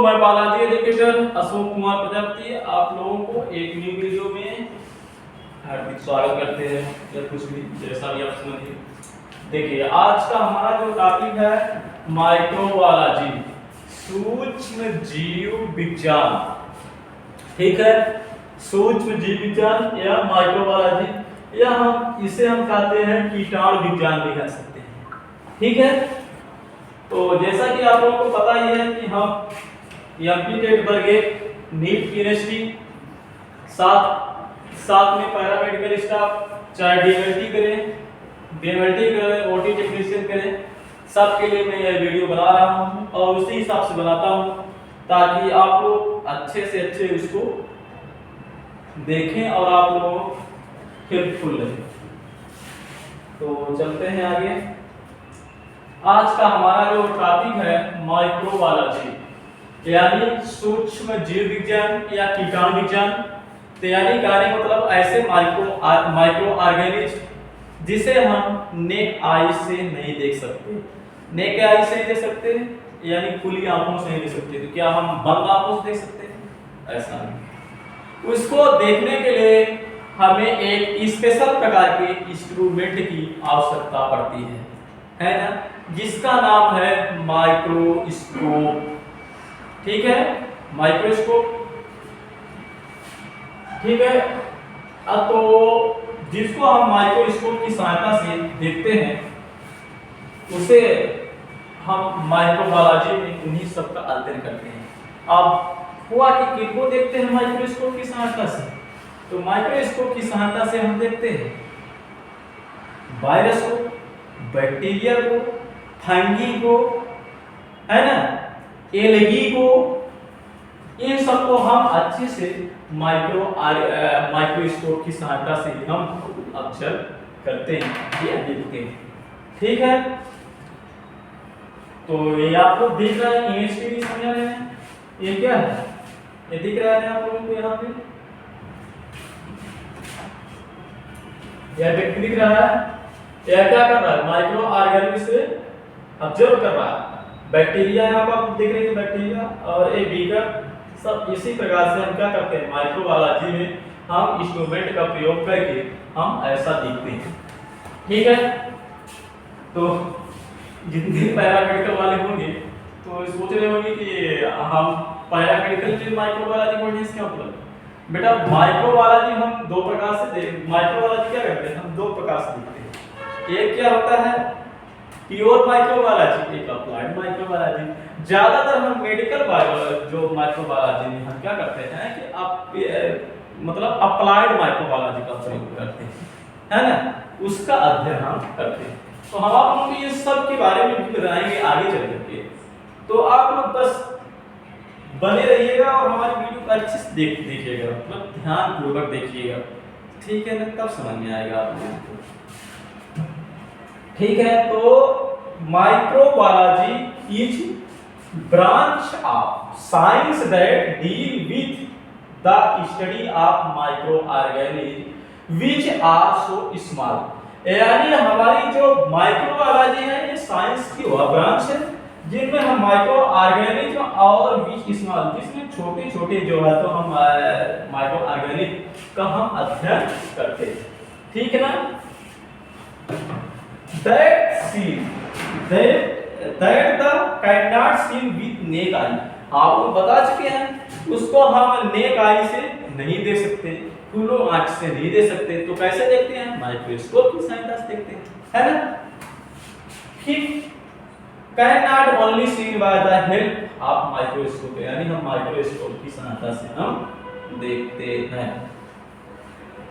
मैं बालाजी एजुकेटर अशोक कुमार प्रजापति आप लोगों को एक न्यू वीडियो में हार्दिक स्वागत करते हैं या कुछ भी जैसा भी आप समझिए। देखिए आज का हमारा जो टॉपिक है माइक्रोबायोलॉजी, सूक्ष्म जीव विज्ञान। ठीक है, सूक्ष्म जीव विज्ञान या माइक्रोबायोलॉजी या इसे हम कहते हैं कीटाणु विज्ञान भी कह सकते हैं। ठीक है, तो जैसा कि आप लोगों को पता ही है कि हम एमपी वर्ग एक नीट की यूनिवर्सिटी साथ में पैरामेडिकल स्टाफ, चाहे डीएमएलटी करें, बीएमएलटी करें, ओटी टेक्नीशियन करें, सबके लिए मैं यह वीडियो बना रहा हूं और उसी हिसाब से बनाता हूं ताकि आप लोग अच्छे से अच्छे उसको देखें और आप लोग हेल्पफुल रहे। तो चलते हैं आगे। आज का हमारा जो टॉपिक है माइक्रोबायोलॉजी यानी सूक्ष्म जीव विज्ञान या कीटाणु विज्ञान। तैयारी कार्य मतलब ऐसे माइक्रो ऑर्गेनिज्म जिसे हम नेक आई से नहीं देख सकते। नेक आई से नहीं देख सकते यानी खुली आंखों से नहीं देख सकते। तो क्या हम बंद आंखों से देख सकते हैं? ऐसा नहीं। उसको देखने के लिए हमें एक स्पेशल प्रकार के इंस्ट्रूमेंट की आवश्यकता पड़ती है ना, जिसका नाम है माइक्रोस्कोप। ठीक है, माइक्रोस्कोप। ठीक है, अब तो जिसको हम माइक्रोस्कोप की सहायता से देखते हैं उसे हम माइक्रोबायोलॉजी में उन्हीं सब का अध्ययन करते हैं। अब हुआ कि किनको देखते हैं माइक्रोस्कोप की सहायता से? तो माइक्रोस्कोप की सहायता से हम देखते हैं वायरस को, बैक्टीरिया को, फंगी को, है ना, एलगी को। इन सबको हम अच्छे से माइक्रोस्कोप की सहायता से हम ऑब्जर्व करते हैं या देखते हैं। ठीक है, तो ये आप लोग देख रहे हैं, इमेज के भी समझ रहे हैं। ये क्या है? ये दिख रहा है आप लोगों को यहाँ पे, यह व्यक्ति दिख रहा है। यह क्या कर रहा है? माइक्रो ऑर्गेनिज्म से ऑब्जर्व कर रहा है। बैक्टीरिया यहाँ पर आप देख रहे हैं, बैक्टीरिया और एक बीकर, सब इसी प्रकार से हम क्या करते हैं माइक्रोबायोलॉजी में हम इंस्ट्रूमेंट का प्रयोग करके हम ऐसा देखते हैं। ठीक है, तो जितने पैरामेडिकल वाले होंगे तो सोच रहे होंगे कि हम पैरामेडिकल के माइक्रोबायोलॉजी पढ़ने से क्या मतलब? बेटा माइक्रोबायोलॉजी हम दो प्रकार से माइक्रोबायोलॉजी क्या करते हैं? हम दो प्रकार से देखते हैं। एक क्या होता है प्योर माइक्रोबायोलॉजी, एक अप्लाइड माइक्रोबायोलॉजी। ज्यादातर हम मेडिकल बायोलॉजी जो माइक्रोबायोलॉजी में हम क्या करते हैं कि आप मतलब अप्लाइड माइक्रोबायोलॉजी का प्रयोग करते हैं, है ना, उसका अध्ययन हम करते हैं। तो हम आप लोगों को ये सब के बारे में भी बताएंगे आगे चल करके। तो आप लोग बस बने रहिएगा और हमारी वीडियो को अच्छे से देखिएगा, मतलब ध्यान पूर्वक देखिएगा। ठीक है ना, तब समझ में आएगा आप लोगों को। ठीक है, तो microbiology is branch of science that deal with the study of micro organism which are so small. यानी हमारी जो माइक्रोबायोलॉजी है ये साइंस की वह ब्रांच है जिनमें हम माइक्रो ऑर्गेनिज्म और व्हिच स्मॉल, जिसमें छोटे छोटे जो है तो हम माइक्रो ऑर्गेनिज्म का हम अध्ययन करते हैं। ठीक है ना, that the cannot see with naked eye। आप लोग बता चुके हैं उसको हम नेक आई से नहीं देख सकते, खुलो आंख से नहीं देख सकते। तो कैसे देखते हैं? माइक्रोस्कोप की सहायता से देखते हैं, है ना। ठीक, cannot only seen by the help of microscope, यानी हम माइक्रोस्कोप की सहायता से हम देखते हैं।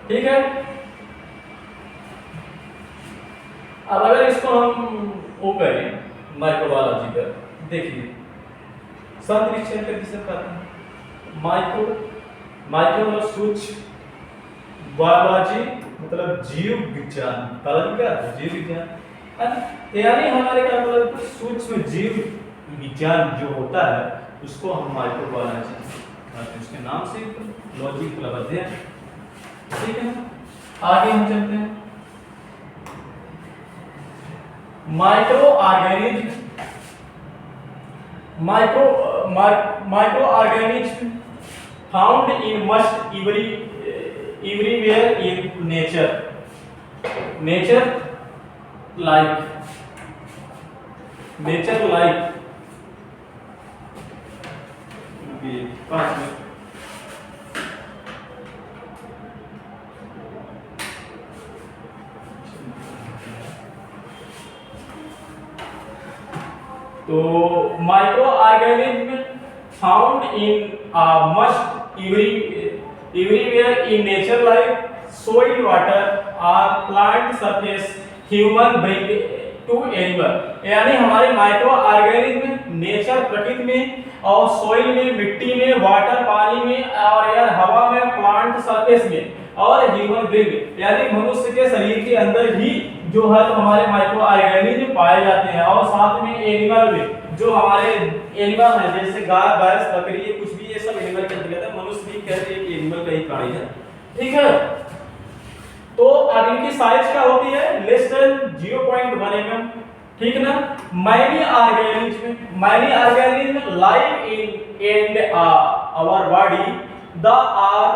ठीक है, अब अगर इसको हम वो करें माइक्रोबायोलॉजी का, देखिए संरक्षण का किसे कहते हैं? माइक्रो मतलब सूक्ष्म, बायोलॉजी मतलब जीव विज्ञान, बायोलॉजी क्या है? जीव विज्ञान। यानी हमारे क्या मतलब सूक्ष्म जीव विज्ञान जो होता है उसको हम माइक्रोबायोलॉजी, उसके नाम से लॉजिक उपलब्ध है। ठीक है, आगे हम चलते हैं। Micro organism micro organism found in must everywhere in nature like तो micro organism found in must everywhere in nature like soil water और plant surface human breed to animal. यानी हमारे माइक्रो ऑर्गेनिज्म नेचर प्रकृति में और soil में मिट्टी में वाटर पानी में और यार हवा में प्लांट सरफेस में और ह्यूमन ब्रीड यानी मनुष्य के शरीर के अंदर भी जो है तो हमारे माइक्रो ऑर्गेनिज्म पाए जाते हैं। और साथ में एनिमल में जो हमारे एनिमल है जैसे गाय भैंस बकरी ये कुछ भी ये सब एनिमल के अंतर्गत है। मनुष्य भी कहते हैं कि एनिमल का ही प्राणी है। ठीक है, तो अब इनकी साइज क्या होती है लेस देन 0.1 mm। ठीक ना। Many organism live in and our body they are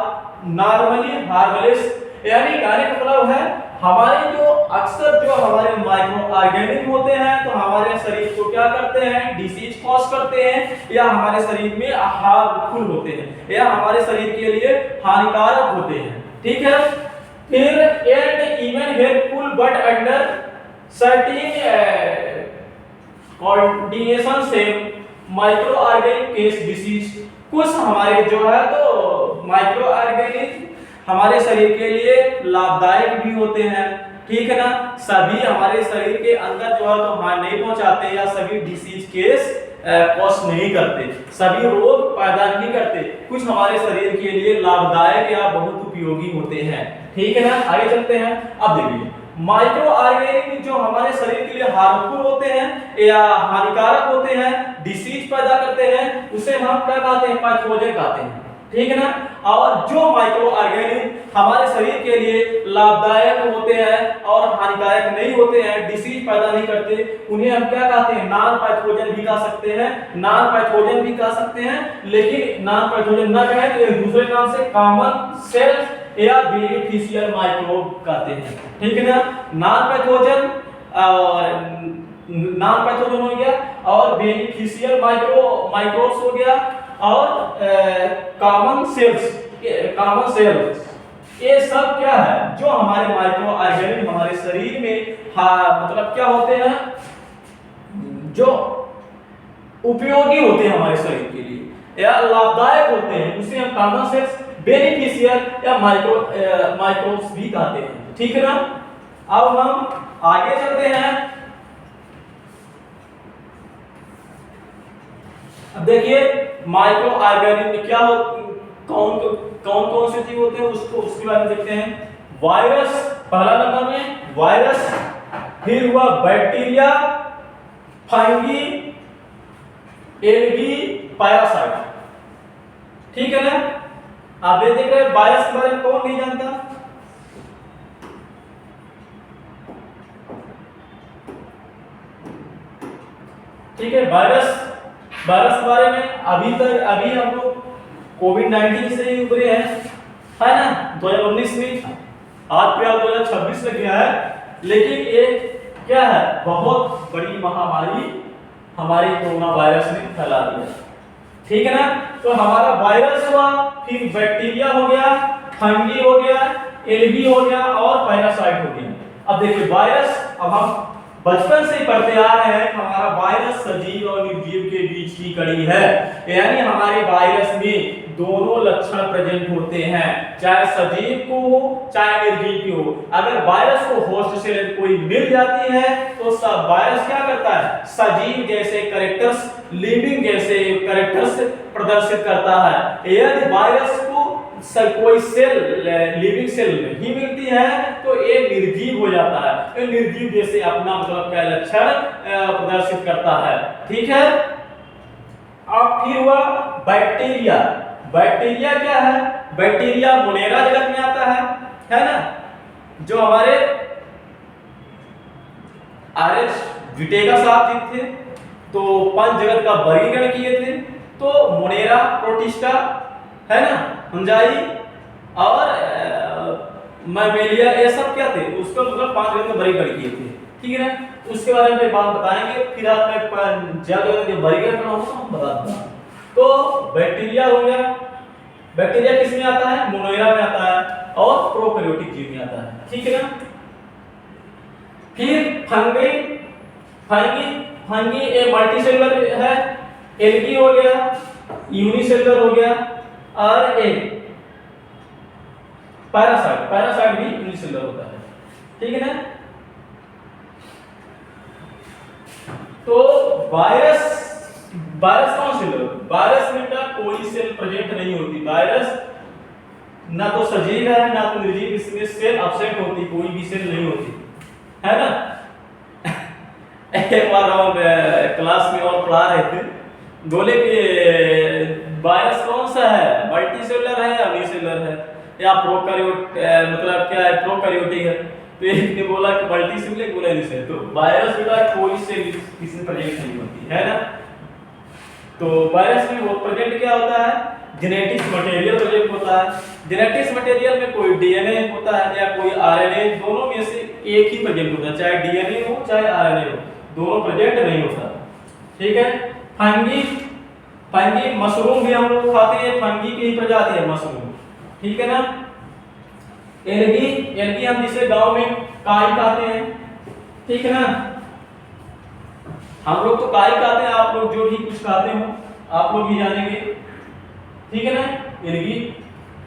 normally harmless. यानी कहने का मतलब है हमारे जो अक्सर जो हमारे माइक्रो ऑर्गेनिज्म होते हैं तो हमारे शरीर को क्या करते हैं डिसीज कॉज करते हैं या हमारे शरीर में हार्मफुल होते हैं या हमारे शरीर के लिए हानिकारक होते हैं। ठीक है, फिर and even helpful but under certain condition से माइक्रो ऑर्गेनिक केस डिसीज। कुछ हमारे जो है तो माइक्रो ऑर्गेनिज्म हमारे शरीर के लिए लाभदायक भी होते हैं। ठीक है ना, सभी हमारे शरीर के अंदर जो है तो हानि नहीं पहुंचाते या सभी डिसीज केस कॉज नहीं करते, सभी रोग पैदा नहीं करते। कुछ हमारे शरीर के लिए लाभदायक या बहुत उपयोगी होते हैं। ठीक है ना, आगे चलते हैं। अब देखिए माइक्रो ऑर्गेनिज्म जो हमारे शरीर के लिए हार्मफुल होते हैं या हानिकारक होते हैं डिसीज पैदा करते हैं उसे हम क्या कहते हैं पैथोजन कहते हैं। ठीक है ना, और जो माइक्रो ऑर्गेनिज्म हमारे शरीर के लिए लाभदायक होते हैं और हानिकारक नहीं होते हैं डिसीज पैदा नहीं करते उन्हें हम क्या कहते हैं नॉन पैथोजन भी कह सकते हैं, नॉन पैथोजन भी कह सकते हैं। लेकिन नॉन पैथोजन ना कहें तो दूसरे नाम से कॉमन सेल्स या बेनिफिशियल माइक्रोब कहते हैं। ठीक है ना, नॉन पैथोजन हो गया और बेनिफिशियल माइक्रोब्स हो गया और कॉमन सेल्स ये सब क्या है जो हमारे माइक्रो ऑर्गेनिज्म हमारे शरीर में मतलब क्या होते हैं जो उपयोगी होते हैं हमारे शरीर के लिए या लाभदायक होते हैं उसे हम कॉमन सेल्स बेनिफिशियल या माइक्रोब्स भी कहते हैं। ठीक है ना, अब हम आगे चलते हैं। अब देखिए माइक्रो ऑर्गेनिज्म क्या हो कौन से जीव होते हैं उसके बारे में देखते हैं। वायरस पहला नंबर में वायरस, फिर हुआ बैक्टीरिया, फंगी, एल्गी, पैरासाइट। ठीक है ना, आप ये देख रहे हैं वायरस के बारे में कौन नहीं जानता। ठीक है, वायरस के बारे में अभी हम लोग कोविड-19 से ही उभरे हैं है ना 2019 में, आज फिर 2026 में गया है। लेकिन ये क्या है बहुत बड़ी महामारी हमारे कोरोना वायरस ने फैला दिया। ठीक है ना, तो हमारा वायरस हुआ, फिर बैक्टीरिया हो गया, फंगी हो गया, एल्गी हो गया और पैरासाइट हो गया। अब देखिए वायरस, अब हम बचपन से ही पढ़ते आ रहे हैं हमारा वायरस सजीव और निर्जीव के बीच की कड़ी है। यानी हमारे वायरस में दोनों लक्षण प्रेजेंट होते हैं, चाहे सजीव को हो चाहे निर्जीव की हो। अगर वायरस को होस्ट से कोई मिल जाती है तो सब वायरस क्या करता है सजीव जैसे कैरेक्टर्स, लिविंग जैसे कैरेक्टर्स प्रदर्शित करता है। यदि वायरस को कोई सेल लिविंग सेल नहीं मिलती है तो ये निर्जीव हो जाता है, ये निर्जीव जैसे अपना मतलब क्या लक्षण प्रदर्शित करता है। ठीक है, अब फिर हुआ बैक्टीरिया। बैक्टीरिया क्या है, बैक्टीरिया मोनेरा जगत में आता है ना, जो हमारे आरएच विटेगा साहब जी थे तो पंचजगत का वर्गीकरण किए थे। तो मोनेरा, प्रोटिस्टा, है ना, फंजाई और मैमेलिया, ये सब क्या थे, उसका मतलब 5 जगत का वर्गीकरण किए थे। ठीक है ना, उसके बारे में बात बताएंगे, फिर आप मैं जगत के वर्गीकरण करना होगा हम बता दूंगा। तो बैक्टीरिया हो गया, बैक्टीरिया किस में आता है, मोनेरा में आता है और प्रोकैरियोटिक जीव में आता है। ठीक है ना। फिर फंगी, फंगी ए मल्टीसेलुलर है, एल्गी हो गया, यूनिसेलुलर हो गया, और ए पैरासाइट, पैरासाइट भी यूनिसेलुलर होता है। ठीक है ना। तो वायरस, वायरस कौन से लोग, वायरस में का कोई सेल प्रेजेंट नहीं होती, वायरस ना तो सजीव है ना तो निर्जीव, इसमें सेल एब्सेंट होती, कोई भी सेल नहीं होती, है ना। एक बार हम क्लास में और पढ़ा रहे थे, बोले कि वायरस कौन सा है, मल्टीसेलुलर है या यूनिसेलुलर है या प्रोकैरियोट, मतलब क्या है, प्रोकैरियोटिक है। तो एक ने बोला कि मल्टीसेलुलर, बोला यूनिसेलुलर। तो वायरस बेटा कोई से किसी प्रेजेंट नहीं होती, है ना। तो वायरस में वो प्रेजेंट क्या होता है, जेनेटिक्स मटेरियल प्रेजेंट होता है। जेनेटिक्स मटेरियल में कोई डीएनए होता है या कोई आरएनए, दोनों में से एक ही प्रेजेंट होता है, चाहे डीएनए हो चाहे आरएनए हो, दोनों प्रेजेंट नहीं होता। ठीक है। फंगी, फंगी मशरूम भी हम लोग खाते हैं, फंगी की ही प्रजाति है मशरूम। ठीक है ना। एल्गी, एल्गी हम जिसे गांव में काई कहते हैं। ठीक है ना। हम लोग तो काई कहते हैं, आप लोग जो भी कुछ खाते हो आप लोग भी जानेंगे। ठीक है ना, एल्गी।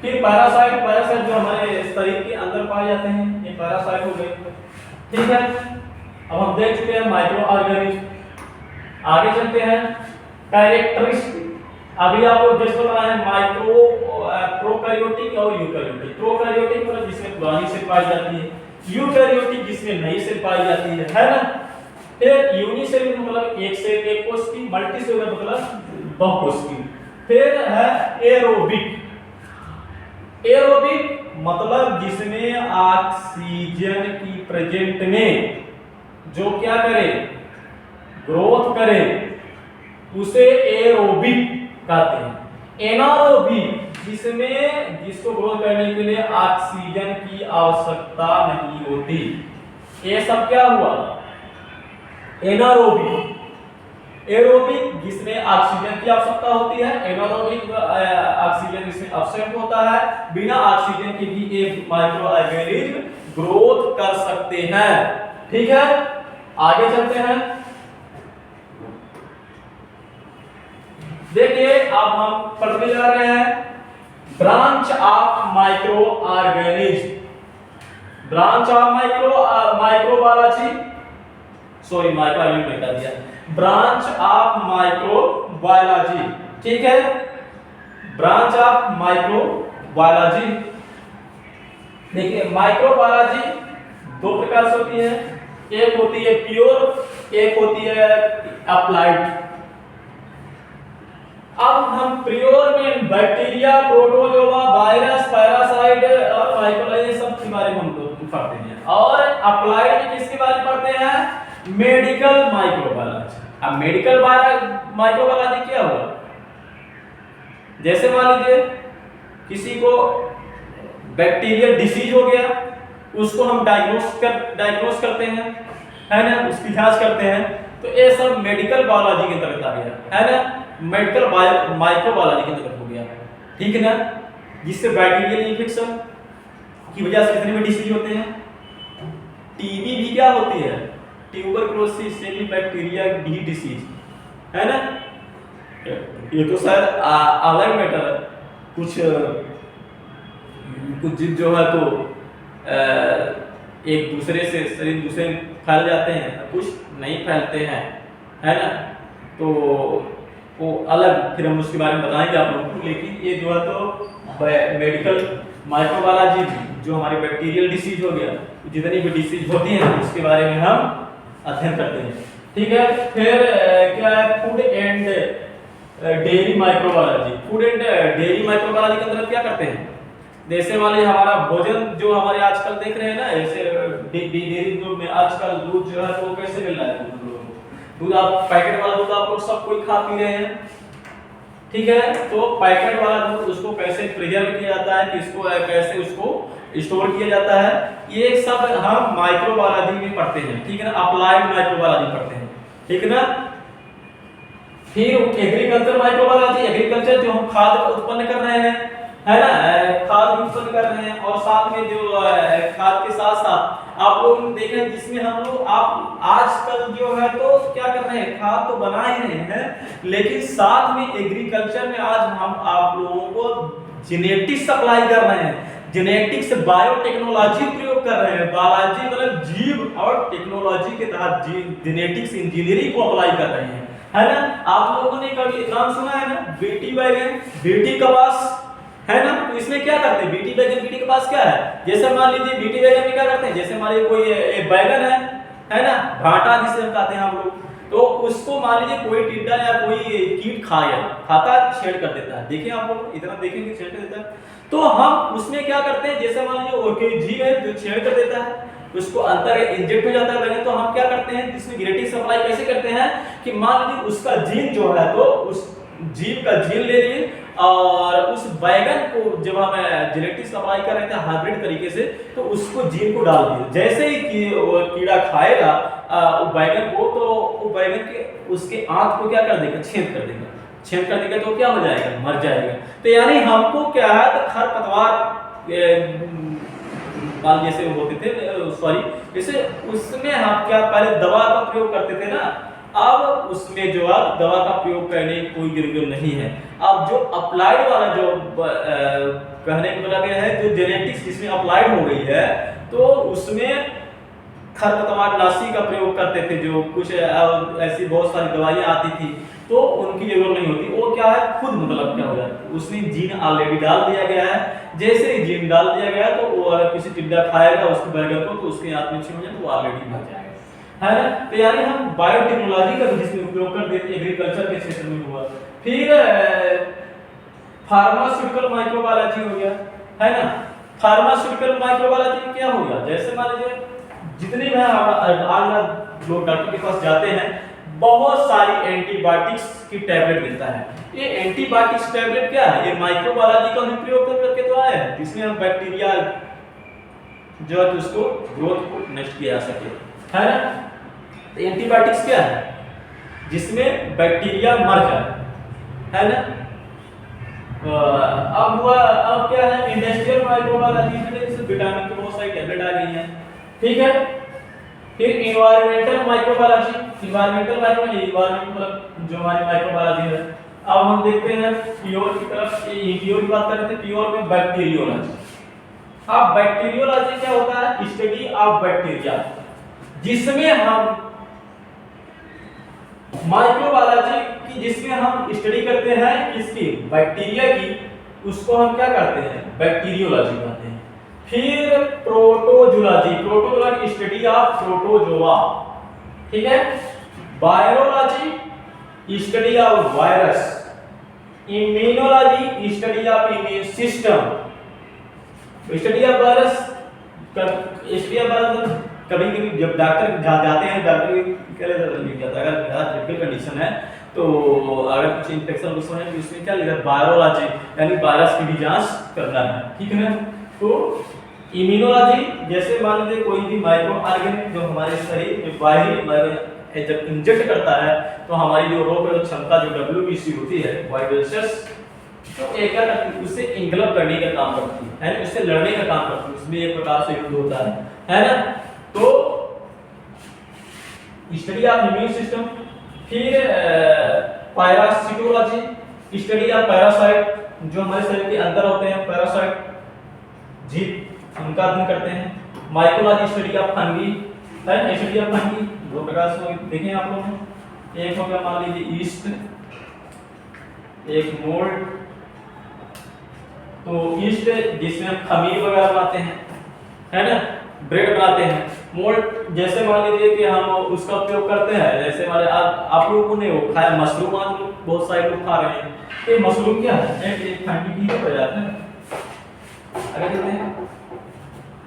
फिर पैरासाइट, पैरासाइट जो हमारे शरीर के अंदर पाए जाते हैं, ये पैरासाइट हो गए। ठीक है। अब हम देख चुके हैं माइक्रो ऑर्गेनिज्म। आगे चलते हैं कैरेक्टरिस्टिक। अभी आप लोग जैसे बताए हैं माइक्रो, प्रोकैरियोटिक और यूकैरियोटिक। प्रोकैरियोटिक मतलब जिसमें पुरानी सेल पाई जाती है, यूकैरियोटिक जिसमें नई सेल पाई जाती है ना। फिर यूनिसेलुलर मतलब एक सेल एक कोश की, मल्टीसेलुलर मतलब बहुकोश की। फिर है एरोबिक, एरोबिक मतलब जिसमें ऑक्सीजन की प्रेजेंट में जो क्या करे, ग्रोथ करे, उसे एरोबिक कहते हैं। एनारोबिक जिसमें, जिसको ग्रोथ करने के लिए ऑक्सीजन की आवश्यकता नहीं होती। ये सब क्या हुआ, एनारोबिक। एरोबिक जिसमें ऑक्सीजन की आवश्यकता होती है, एनारोबिक ऑक्सीजन जिसमें एब्सेंट होता है, बिना ऑक्सीजन के भी एक माइक्रो ऑर्गेनिज्म ग्रोथ कर सकते हैं। ठीक है। आगे चलते हैं। देखिए अब हम पढ़ने जा रहे हैं branch of micro organism. Branch of microbiology, sorry microbiology में कर दिया, ब्रांच ऑफ माइक्रोबायोलॉजी। ठीक है। Branch of microbiology. देखिए माइक्रोबायोलॉजी दो प्रकार से होती है, एक होती है प्योर, एक होती है अप्लाइड। अब हम प्योर में बैक्टीरिया, प्रोटोजोआ, वायरस, पैरासाइट और माइक्रोलाइज सब के बारे में हम लोग पढ़ते हैं। और अप्लाइड में किसके बारे में पढ़ते हैं, मेडिकल माइक्रोबायोलॉजी। अब मेडिकल माइक्रोबायोलॉजी क्या हुआ, जैसे मान लीजिए किसी को बैक्टीरियल डिसीज हो गया, उसको हम डायग्नोस करते हैं, है ना, उसकी जांच करते हैं। तो ये सब मेडिकल बायोलॉजी के अंतर्गत आ गया, है ना, मेडिकल माइक्रोबायोलॉजी के अंतर्गत हो गया। ठीक है ना। जिससे बैक्टीरियल इन्फेक्शन की वजह से कितने में डिसीज होते हैं, टीबी भी क्या होती है, ट्यूबरकुलोसिस से भी बैक्टीरिया भी डिसीज, है ना। ये तो सर अलग मैटर है, कुछ जीव जो है तो एक दूसरे से शरीर दूसरे फैल जाते हैं, कुछ नहीं फैलते हैं, है ना। तो वो अलग फिर हम उसके बारे में बताएंगे आप लोगों को। लेकिन ये जो है तो मेडिकल माइक्रोबायोलॉजी जो हमारी बैक्टीरियल डिसीज हो गया, जितनी भी डिसीज होती हैं उसके बारे में हम अध्ययन करते हैं। ठीक है। फिर क्या है, food and dairy microbiology. Food and dairy microbiology के अंदर क्या करते हैं, जैसे मान लीजिए हमारा भोजन जो हमारे आजकल देख रहे हैं ना, ऐसे डेयरी में आजकल दूध जो है तो कैसे मिल रहा है, दूध आप पैकेट वाला दूध आप लोग सब कोई खा पी रहे हैं, ठीक है। तो पैकेट वाला दूध उसको कैसे प्रिजर्व किया जाता है, किसको कैसे उसको स्टोर किया जाता है, ये सब हम माइक्रोबायोलॉजी में पढ़ते हैं, ठीक है ना, अप्लाइड माइक्रोबायोलॉजी पढ़ते हैं, ठीक है ना। फिर एग्रीकल्चर माइक्रोबायोलॉजी, एग्रीकल्चर जो हम खाद उत्पन्न कर रहे हैं, है ना, खाद उत्पन्न कर रहे हैं, और साथ में जो खाद के साथ साथ आप लोग देखें जिसमें हम लोग आप आजकल जो है तो क्या कर रहे हैं, खाद तो बना ही रहे हैं, लेकिन साथ में एग्रीकल्चर में आज हम आप लोगों को जेनेटिक्स सप्लाई कर रहे हैं, जेनेटिक्स बायोटेक्नोलॉजी प्रयोग कर रहे हैं, बायोलॉजी मतलब जीव और टेक्नोलॉजी के तहत जेनेटिक्स इंजीनियरिंग को अप्लाई कर रहे हैं, है ना। आप लोगों ने कभी नाम सुना है ना, बीटी बैगन, बीटी कपास, है ना। तो इसमें क्या करते हैं, बीटी बैगन, बीटी कपास क्या है, जैसे मान लीजिए बीटी बैगन में क्या करते हैं, जैसे मान लीजिए कोई बैगन है ना, भाटा जिसे हम कहते हैं हम लोग, तो उसको मान लीजिए कोई टिड्डा या कोई कीट खाता छेड़ कर देता है, देखिए आप लोग इतना देखेंगे छेड़ कर देता है, तो हम उसमें क्या करते हैं, जैसे मान लीजिए कोई जीव है जो छेड़ कर देता है, उसको अंदर इंजेक्ट हो जाता है बैगन, तो हम क्या करते हैं, इसमें जेनेटिक सप्लाई कैसे करते हैं कि मान लीजिए उसका जीन जो है तो उस जीव का जीन ले लिए और उस बैगन को जब हम जेनेटिक सप्लाई कर रहे थे हाइब्रिड तरीके से, तो उसको जीन को डाल दिए, जैसे ही कीड़ा खाएगा बैगन को, तो वो बैगन के उसके आंत को क्या कर देगा, छेद कर देगा, छेद कर देगा तो क्या हो जाएगा, मर जाएगा। तो यानी हमको क्या है, तो खरपतवार बाल जैसे होते थे, सॉरी, जैसे उसमें हम क्या पहले दवा का प्रयोग करते थे ना, अब उसमें जो है दवा का प्रयोग करने की कोई जरूरत नहीं है। अब जो अप्लाइड वाला जो कहने का मतलब है जो जेनेटिक्स जिसमें अप्लाइड हो गई है, तो उसमें खरपतवारनाशी का प्रयोग करते थे, जो कुछ ऐसी बहुत सारी दवाइयां आती थी, तो उनकी जरूरत नहीं होती, वो क्या है खुद मतलब क्या हो जाता है, उसमें जीन ऑलरेडी डाल दिया गया है, जैसे ही जीन डाल दिया गया तो वो अगर किसी टिड्डा खाएगा उसके बैगन को, तो उसके हाथ में छिप जाए तो वो ऑलरेडी मर जाएगा, है ना। तो यानी हम बायोटेक्नोलॉजी का जिसमें उपयोग कर देते हैं एग्रीकल्चर के क्षेत्र में हुआ। फिर फार्मास्यूटिकल माइक्रोबायोलॉजी हो गया, है ना। फार्मास्यूटिकल माइक्रोबायोलॉजी क्या हो गया, जैसे मान लीजिए जितने भी आज लोग डॉक्टर के पास जाते हैं, बहुत सारी एंटीबायोटिक्स की टैबलेट देता है, ये एंटीबायोटिक्स टैबलेट क्या है, ये माइक्रोबायोलॉजी का प्रयोग करके तो आया है, जिसमें हम बैक्टीरिया जो है उसको ग्रोथ को नष्ट किया जा सके, है ना। एंटीबायोटिक्स क्या है, जिसमें बैक्टीरिया मर जाए, है ना। अब क्या है, इंडस्ट्रियल माइक्रोबायोलॉजी में जैसे विटामिन की बहुत सारी टैबलेट आ गई हैं, ठीक है। फिर एनवायरमेंटल माइक्रोबायोलॉजी, एनवायरमेंटल मतलब जो हमारी माइक्रोबायोलॉजी है। अब हम देखते हैं प्योर की तरफ, प्योर की बात कर रहे थे, प्योर में बैक्टीरियोलॉजी। अब बैक्टीरियोलॉजी क्या होता है, स्टडी ऑफ बैक्टीरिया, जिसमें हम माइक्रोबायोलॉजी की जिसमें हम स्टडी करते हैं किसकी, बैक्टीरिया की, उसको हम क्या करते हैं, बैक्टीरियोलॉजी कहते हैं। फिर protozoology, protozoology study of protozoa, ठीक है। Virology study of virus, immunology study of immune system, study of virus, study of virus कभी कभी जब डॉक्टर जाते हैं, डॉक्टर क्या लिख जाता है, अगर ज़्यादा क्रिटिकल कंडीशन है तो अगर कुछ इन्फेक्शन उसमें है तो इसमें क्या लिखा है, वायरोलॉजी, यानी वायरस की भी जांच करना है, ठीक है ना। तो इम्यूनोलॉजी, जैसे मान लीजिए कोई भी माइक्रो ऑर्गेनिज्म जो हमारे शरीर में बाहरी जब इंजेक्ट करता है, तो हमारी जो रोग प्रतिरोधक क्षमता जो WBC होती है, व्हाइट ब्लड सेल्स, तो एक क्या करती है, उससे इंगलप करने का काम करती है, उससे लड़ने का काम करती है, उसमें एक प्रकार से युद्ध होता है ना। तो स्टडी ऑफ इम्यून सिस्टम। फिर पैरासिटोलॉजी, स्टडी ऑफ पैरासाइट, जो हमारे शरीर के अंदर होते हैं पैरासाइट, जीव, उनका अध्ययन करते हैं। माइकोलॉजी, स्टडी ऑफ फंगी, है स्टडी ऑफ फंगी, दो प्रकार से देखें आप लोगों ने, एक हो गया मान लीजिए ईस्ट, एक मोल्ड। तो ईस्ट जिसमें हम खमीर वगैरह बनाते हैं, है ना, ब्रेड बनाते हैं। मोल्ड जैसे मान लीजिए कि हम उसका उपयोग करते हैं, जैसे हमारे आप लोगों ने वो खाया मशरूम, आज लोग बहुत सारे लोग खा रहे हैं, ये मशरूम क्या है, एक फंगी की प्रजाति है। आगे चलते हैं,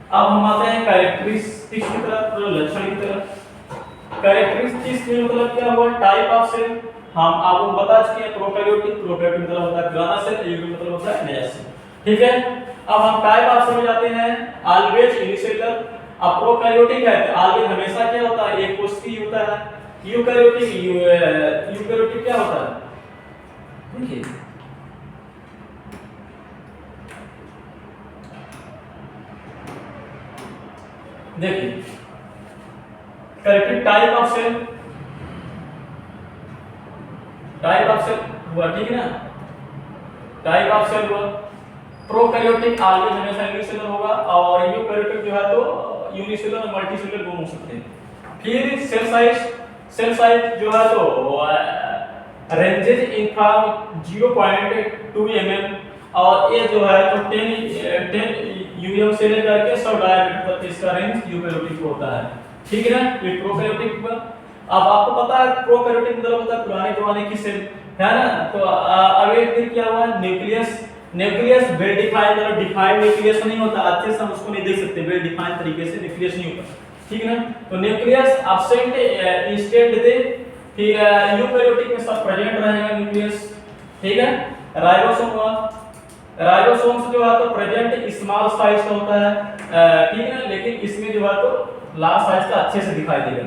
अब हम आते हैं कैरेक्टरिस्टिक्स की तरफ, लक्षण की तरफ। कैरेक्टरिस्टिक्स में मतलब क्या हुआ, टाइप ऑफ सेल हम आपको बता चुके हैं। प्रोकैरियोटिक, प्रोकैरियोटिक मतलब होता है पुराना सेल, यूकैरियोटिक मतलब होता है नया सेल। ठीक है, अब हम टाइप ऑफ सेल में जाते हैं। Always unicellular. अब प्रोकैरियोटिक है तो ऑलवेज हमेशा क्या होता है, एक कोशिकी होता है। यूकैरियोटिक क्या होता है, देखिए correct type of cell, type of cell हुआ, ठीक है ना, टाइप ऑफ सेल हुआ। प्रोकैरियोटिक ऑलवेज हमेशा यूनिसेलुलर होगा और यूकैरियोटिक जो है तो यूनिसेलुलर और मल्टीसेलुलर दोनों हो सकते हैं। फिर सेल साइज जो है तो रेंजेस इन फ्रॉम 0.2 mm और ये जो है तो 10 यूएम से लेकर के 100 डायमीटर तक इसका रेंज यूकैरियोटिक होता है। ठीक है ना, ये प्रोकैरियोटिक का। अब आपको पता है प्रोकैरियोटिक मतलब होता है पुराने की सेल, है ना। तो अभी फिर क्या हुआ, न्यूक्लियस वेल डिफाइंड और डिफाइंड न्यूक्लियस नहीं होता, अच्छे से हम उसको नहीं देख सकते, वेल डिफाइंड तरीके से न्यूक्लियस नहीं होता। ठीक है ना, तो न्यूक्लियस एब्सेंट इंस्टेंट दे, फिर यूकैरियोटिक में सब प्रेजेंट रहेगा न्यूक्लियस। ठीक है, राइबोसोम हुआ, राइबोसोम्स जो है तो प्रेजेंट स्मॉल साइज का होता है, ठीक है, लेकिन इसमें जो है तो लार्ज साइज का अच्छे से दिखाई देगा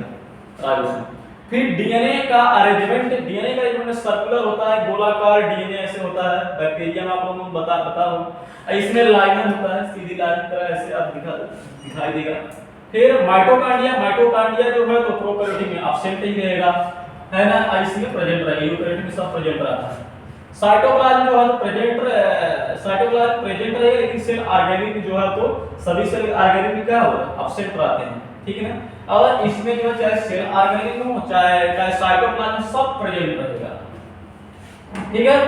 राइबोसोम। फिर डीएनए का अरेंजमेंट सर्कुलर होता है, गोलाकार डीएनए ऐसे होता है। बैक्टीरिया में आप लोगों को बता हो, इसमें लाइनर होता है, सीधी लाइन की तरह ऐसे आप दिखाई देगा। फिर माइटोकॉन्ड्रिया जो है तो प्रोकैरियोटिक में एब्सेंट ही रहेगा, है ना, इसमें प्रेजेंट रहेगा, यूकैरियोटिक में सब प्रेजेंट रहता है। साइटोप्लाज्म जो है तो साइटोप्लाज्म प्रेजेंट रहेगा, लेकिन सेल ऑर्गेनिक जो है तो सभी सेल ऑर्गेनिक क्या होगा, एब्सेंट रहते हैं। ठीक है ना, और इसमें जो है चाहे सेल ऑर्गेनिक हो चाहे साइटोप्लाज्म सब प्रेजेंट रहेगा। ठीक है,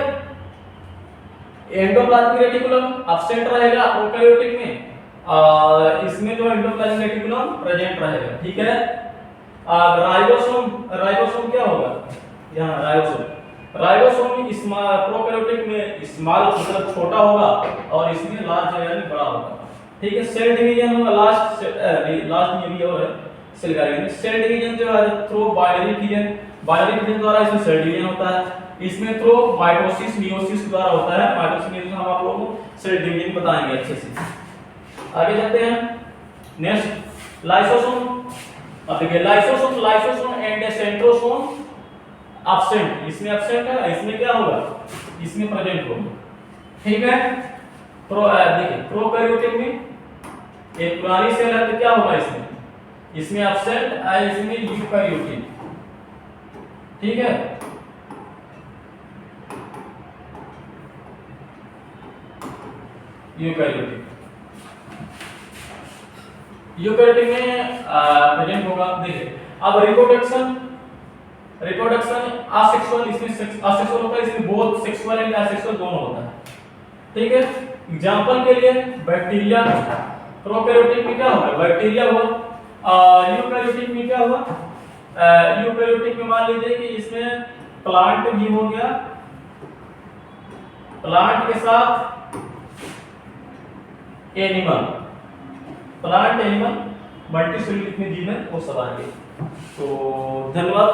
एंडोप्लाज्मिक रेटिकुलम एब्सेंट रहेगा प्रोकैरियोटिक में और इसमें जो एंडोप्लाज्मिक रेटिकुलम प्रेजेंट रहेगा। ठीक है, राइबोसोम क्या होगा, यहाँ राइबोसोम प्रोकैरियोटिक में स्मॉल मतलब छोटा होगा और इसमें लार्ज यानी बड़ा होगा। ठीक है, सेल डिवीजन होगा लास्ट में भी और है सेल डिवीजन। सेल डिवीजन जो है थ्रू बाइनरी फिजन द्वारा इसमें सेल डिवीजन होता है। इसमें थ्रू माइटोसिस मियोसिस द्वारा होता है। माइटोसिस मियोसिस हम आप लोगों को सेल डिवीजन बताएंगे अच्छे से। आगे चलते हैं, नेक्स्ट लाइसोसोम। अब देखिए लाइसोसोम एंड सेंट्रोसोम एब्सेंट, इसमें एब्सेंट है, इसमें क्या होगा, इसमें प्रेजेंट होगा। ठीक है, देखिए प्रोकैरियोटिक में एक पुरानी सेल है तो क्या होगा, इसमें एब्सेंट है, इसमें यूकैरियोटिक। ठीक है, यूकैरियोटिक में प्रेजेंट होगा। देखिए अब रिप्रोडक्शन असेक्सुअल, इसमें असेक्सुअल होता है, इसमें बोथ सेक्सुअल एंड असेक्सुअल दोनों होता है। ठीक है, एग्जांपल के लिए बैक्टीरिया, प्रोकैरियोटिक में क्या होगा, बैक्टीरिया हुआ, यूकैरियोटिक में क्या हुआ, यूकैरियोटिक में मान लीजिए कि इसमें प्लांट भी हो गया, प्लांट के साथ एनिमल, प्लांट एनिमल मल्टीसेलुलर जितने जीव हैं वो सब आ गए। तो धन्यवाद।